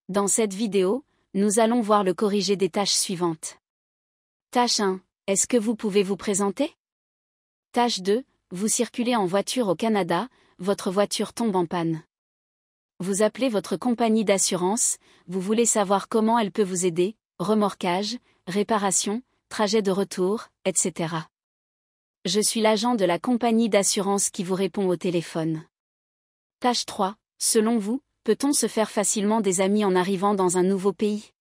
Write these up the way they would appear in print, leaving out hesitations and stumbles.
Dans cette vidéo, nous allons voir le corrigé des tâches suivantes. Tâche 1. Est-ce que vous pouvez vous présenter? Tâche 2. Vous circulez en voiture au Canada, votre voiture tombe en panne. Vous appelez votre compagnie d'assurance, vous voulez savoir comment elle peut vous aider, remorquage, réparation, trajet de retour, etc. Je suis l'agent de la compagnie d'assurance qui vous répond au téléphone. Tâche 3. Selon vous, peut-on se faire facilement des amis en arrivant dans un nouveau pays?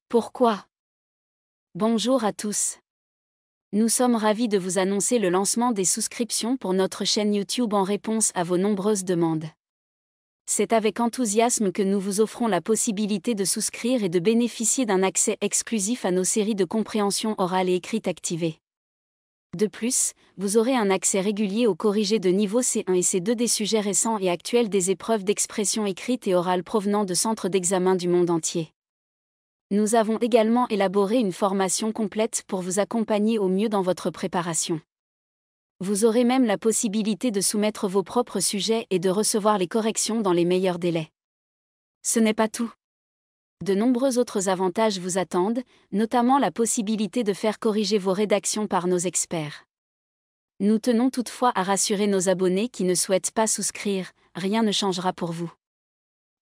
Pourquoi? Bonjour à tous. Nous sommes ravis de vous annoncer le lancement des souscriptions pour notre chaîne YouTube en réponse à vos nombreuses demandes. C'est avec enthousiasme que nous vous offrons la possibilité de souscrire et de bénéficier d'un accès exclusif à nos séries de compréhension orale et écrite activées. De plus, vous aurez un accès régulier au corrigé de niveau C1 et C2 des sujets récents et actuels des épreuves d'expression écrite et orale provenant de centres d'examen du monde entier. Nous avons également élaboré une formation complète pour vous accompagner au mieux dans votre préparation. Vous aurez même la possibilité de soumettre vos propres sujets et de recevoir les corrections dans les meilleurs délais. Ce n'est pas tout. De nombreux autres avantages vous attendent, notamment la possibilité de faire corriger vos rédactions par nos experts. Nous tenons toutefois à rassurer nos abonnés qui ne souhaitent pas souscrire, rien ne changera pour vous.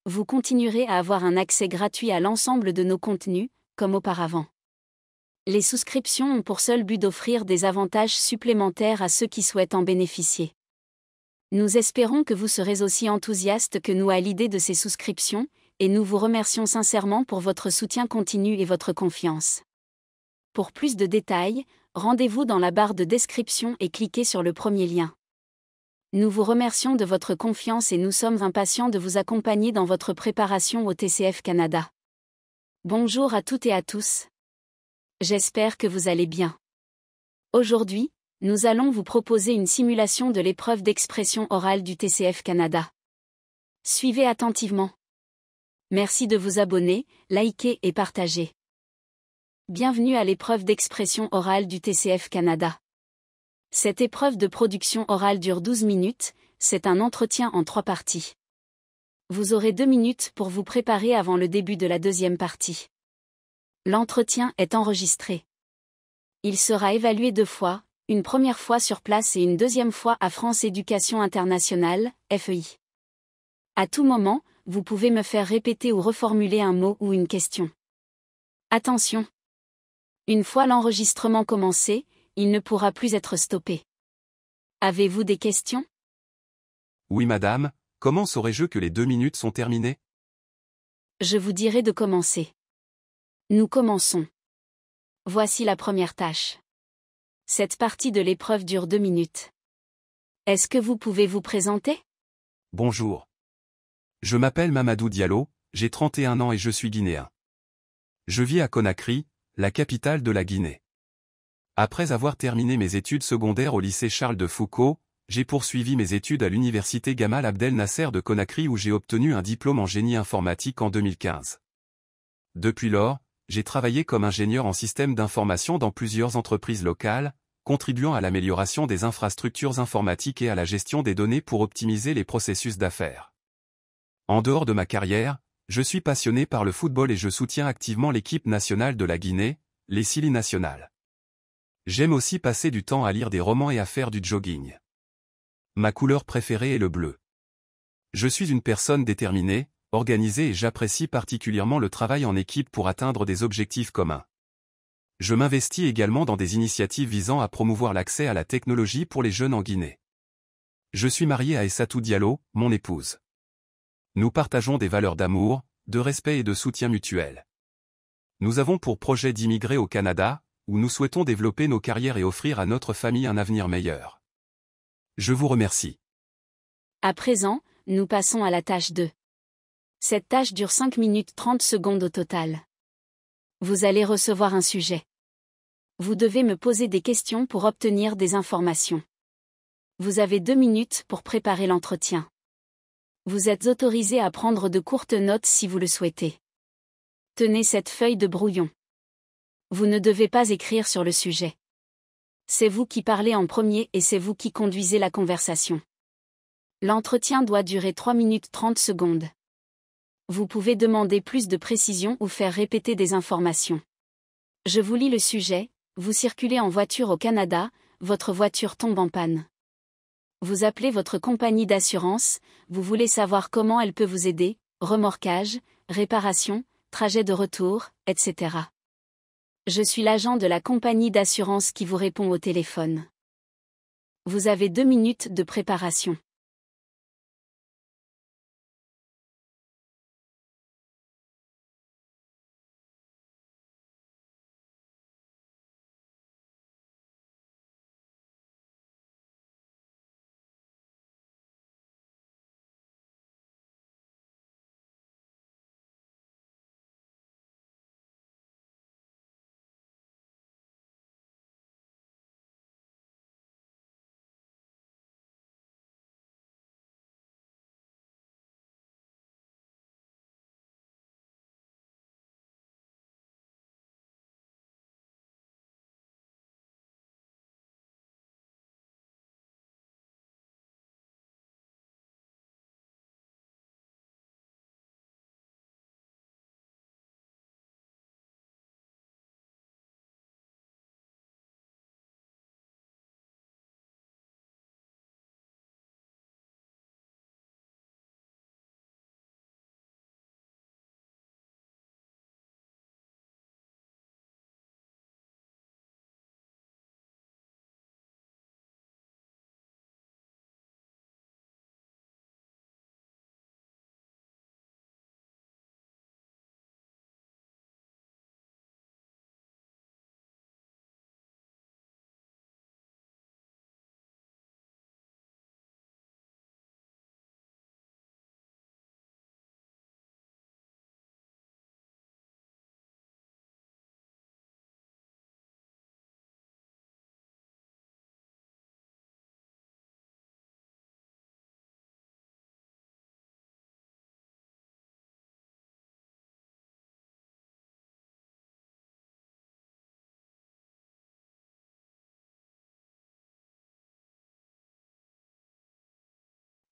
Vous continuerez à avoir un accès gratuit à l'ensemble de nos contenus, comme auparavant. Les souscriptions ont pour seul but d'offrir des avantages supplémentaires à ceux qui souhaitent en bénéficier. Nous espérons que vous serez aussi enthousiastes que nous à l'idée de ces souscriptions, et nous vous remercions sincèrement pour votre soutien continu et votre confiance. Pour plus de détails, rendez-vous dans la barre de description et cliquez sur le premier lien. Nous vous remercions de votre confiance et nous sommes impatients de vous accompagner dans votre préparation au TCF Canada. Bonjour à toutes et à tous. J'espère que vous allez bien. Aujourd'hui, nous allons vous proposer une simulation de l'épreuve d'expression orale du TCF Canada. Suivez attentivement. Merci de vous abonner, liker et partager. Bienvenue à l'épreuve d'expression orale du TCF Canada. Cette épreuve de production orale dure 12 minutes, c'est un entretien en 3 parties. Vous aurez 2 minutes pour vous préparer avant le début de la deuxième partie. L'entretien est enregistré. Il sera évalué 2 fois, une première fois sur place et une deuxième fois à France Éducation Internationale, FEI. À tout moment, vous pouvez me faire répéter ou reformuler un mot ou une question. Attention! Une fois l'enregistrement commencé, il ne pourra plus être stoppé. Avez-vous des questions? Oui madame, comment saurais-je que les 2 minutes sont terminées? Je vous dirai de commencer. Nous commençons. Voici la première tâche. Cette partie de l'épreuve dure 2 minutes. Est-ce que vous pouvez vous présenter? Bonjour. Je m'appelle Mamadou Diallo, j'ai 31 ans et je suis guinéen. Je vis à Conakry, la capitale de la Guinée. Après avoir terminé mes études secondaires au lycée Charles de Foucault, j'ai poursuivi mes études à l'université Gamal Abdel Nasser de Conakry où j'ai obtenu un diplôme en génie informatique en 2015. Depuis lors, j'ai travaillé comme ingénieur en système d'information dans plusieurs entreprises locales, contribuant à l'amélioration des infrastructures informatiques et à la gestion des données pour optimiser les processus d'affaires. En dehors de ma carrière, je suis passionné par le football et je soutiens activement l'équipe nationale de la Guinée, les Sili Nationales. J'aime aussi passer du temps à lire des romans et à faire du jogging. Ma couleur préférée est le bleu. Je suis une personne déterminée, organisée et j'apprécie particulièrement le travail en équipe pour atteindre des objectifs communs. Je m'investis également dans des initiatives visant à promouvoir l'accès à la technologie pour les jeunes en Guinée. Je suis marié à Essatou Diallo, mon épouse. Nous partageons des valeurs d'amour, de respect et de soutien mutuel. Nous avons pour projet d'immigrer au Canada, où nous souhaitons développer nos carrières et offrir à notre famille un avenir meilleur. Je vous remercie. À présent, nous passons à la tâche 2. Cette tâche dure 5 minutes 30 secondes au total. Vous allez recevoir un sujet. Vous devez me poser des questions pour obtenir des informations. Vous avez 2 minutes pour préparer l'entretien. Vous êtes autorisé à prendre de courtes notes si vous le souhaitez. Tenez cette feuille de brouillon. Vous ne devez pas écrire sur le sujet. C'est vous qui parlez en premier et c'est vous qui conduisez la conversation. L'entretien doit durer 3 minutes 30 secondes. Vous pouvez demander plus de précision ou faire répéter des informations. Je vous lis le sujet. Vous circulez en voiture au Canada, votre voiture tombe en panne. Vous appelez votre compagnie d'assurance, vous voulez savoir comment elle peut vous aider, remorquage, réparation, trajet de retour, etc. Je suis l'agent de la compagnie d'assurance qui vous répond au téléphone. Vous avez 2 minutes de préparation.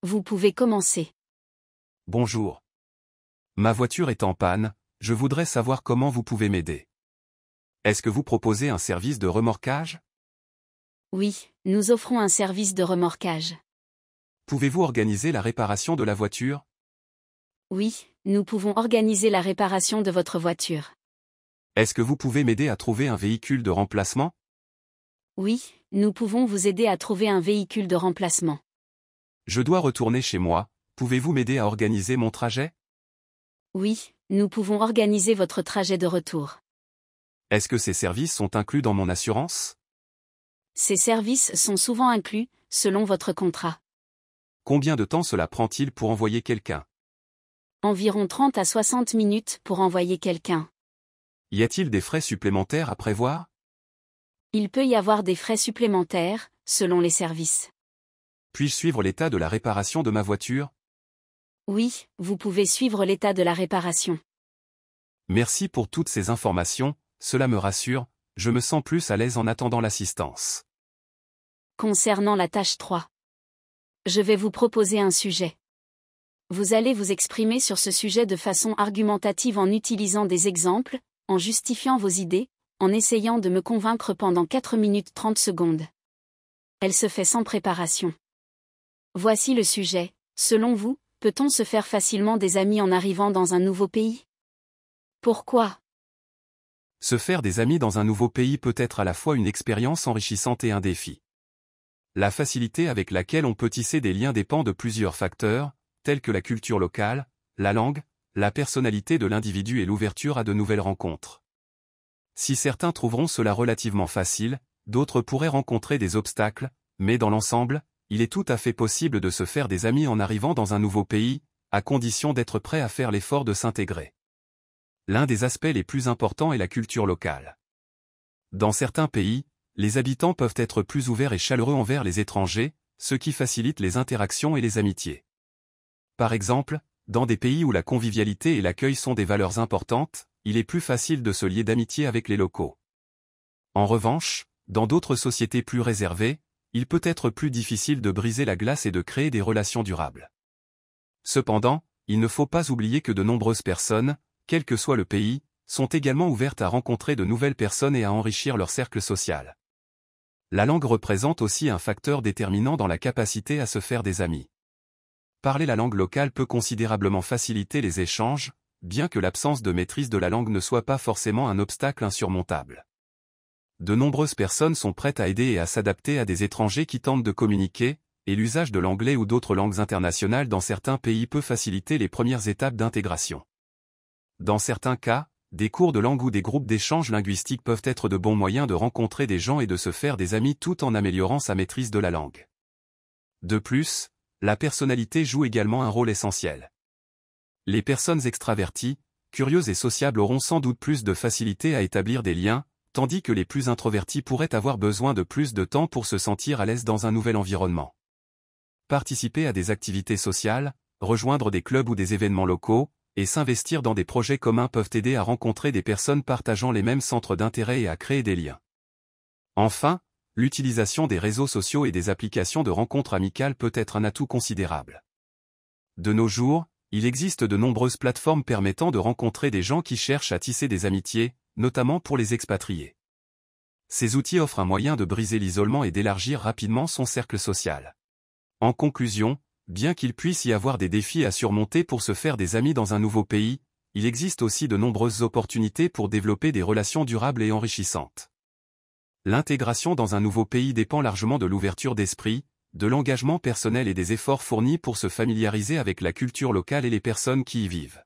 Vous pouvez commencer. Bonjour. Ma voiture est en panne, je voudrais savoir comment vous pouvez m'aider. Est-ce que vous proposez un service de remorquage? Oui, nous offrons un service de remorquage. Pouvez-vous organiser la réparation de la voiture? Oui, nous pouvons organiser la réparation de votre voiture. Est-ce que vous pouvez m'aider à trouver un véhicule de remplacement? Oui, nous pouvons vous aider à trouver un véhicule de remplacement. Je dois retourner chez moi, pouvez-vous m'aider à organiser mon trajet? Oui, nous pouvons organiser votre trajet de retour. Est-ce que ces services sont inclus dans mon assurance? Ces services sont souvent inclus, selon votre contrat. Combien de temps cela prend-il pour envoyer quelqu'un? Environ 30 à 60 minutes pour envoyer quelqu'un. Y a-t-il des frais supplémentaires à prévoir? Il peut y avoir des frais supplémentaires, selon les services. Puis-je suivre l'état de la réparation de ma voiture? Oui, vous pouvez suivre l'état de la réparation. Merci pour toutes ces informations, cela me rassure, je me sens plus à l'aise en attendant l'assistance. Concernant la tâche 3. Je vais vous proposer un sujet. Vous allez vous exprimer sur ce sujet de façon argumentative en utilisant des exemples, en justifiant vos idées, en essayant de me convaincre pendant 4 minutes 30 secondes. Elle se fait sans préparation. Voici le sujet. Selon vous, peut-on se faire facilement des amis en arrivant dans un nouveau pays? Pourquoi? Se faire des amis dans un nouveau pays peut être à la fois une expérience enrichissante et un défi. La facilité avec laquelle on peut tisser des liens dépend de plusieurs facteurs, tels que la culture locale, la langue, la personnalité de l'individu et l'ouverture à de nouvelles rencontres. Si certains trouveront cela relativement facile, d'autres pourraient rencontrer des obstacles, mais dans l'ensemble, il est tout à fait possible de se faire des amis en arrivant dans un nouveau pays, à condition d'être prêt à faire l'effort de s'intégrer. L'un des aspects les plus importants est la culture locale. Dans certains pays, les habitants peuvent être plus ouverts et chaleureux envers les étrangers, ce qui facilite les interactions et les amitiés. Par exemple, dans des pays où la convivialité et l'accueil sont des valeurs importantes, il est plus facile de se lier d'amitié avec les locaux. En revanche, dans d'autres sociétés plus réservées, il peut être plus difficile de briser la glace et de créer des relations durables. Cependant, il ne faut pas oublier que de nombreuses personnes, quel que soit le pays, sont également ouvertes à rencontrer de nouvelles personnes et à enrichir leur cercle social. La langue représente aussi un facteur déterminant dans la capacité à se faire des amis. Parler la langue locale peut considérablement faciliter les échanges, bien que l'absence de maîtrise de la langue ne soit pas forcément un obstacle insurmontable. De nombreuses personnes sont prêtes à aider et à s'adapter à des étrangers qui tentent de communiquer, et l'usage de l'anglais ou d'autres langues internationales dans certains pays peut faciliter les premières étapes d'intégration. Dans certains cas, des cours de langue ou des groupes d'échange linguistique peuvent être de bons moyens de rencontrer des gens et de se faire des amis tout en améliorant sa maîtrise de la langue. De plus, la personnalité joue également un rôle essentiel. Les personnes extraverties, curieuses et sociables auront sans doute plus de facilité à établir des liens, tandis que les plus introvertis pourraient avoir besoin de plus de temps pour se sentir à l'aise dans un nouvel environnement. Participer à des activités sociales, rejoindre des clubs ou des événements locaux, et s'investir dans des projets communs peuvent aider à rencontrer des personnes partageant les mêmes centres d'intérêt et à créer des liens. Enfin, l'utilisation des réseaux sociaux et des applications de rencontres amicales peut être un atout considérable. De nos jours, il existe de nombreuses plateformes permettant de rencontrer des gens qui cherchent à tisser des amitiés, notamment pour les expatriés. Ces outils offrent un moyen de briser l'isolement et d'élargir rapidement son cercle social. En conclusion, bien qu'il puisse y avoir des défis à surmonter pour se faire des amis dans un nouveau pays, il existe aussi de nombreuses opportunités pour développer des relations durables et enrichissantes. L'intégration dans un nouveau pays dépend largement de l'ouverture d'esprit, de l'engagement personnel et des efforts fournis pour se familiariser avec la culture locale et les personnes qui y vivent.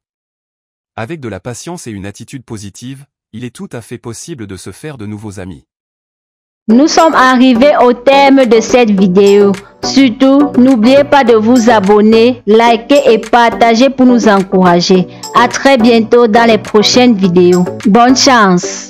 Avec de la patience et une attitude positive, il est tout à fait possible de se faire de nouveaux amis. Nous sommes arrivés au terme de cette vidéo. Surtout, n'oubliez pas de vous abonner, liker et partager pour nous encourager. À très bientôt dans les prochaines vidéos. Bonne chance!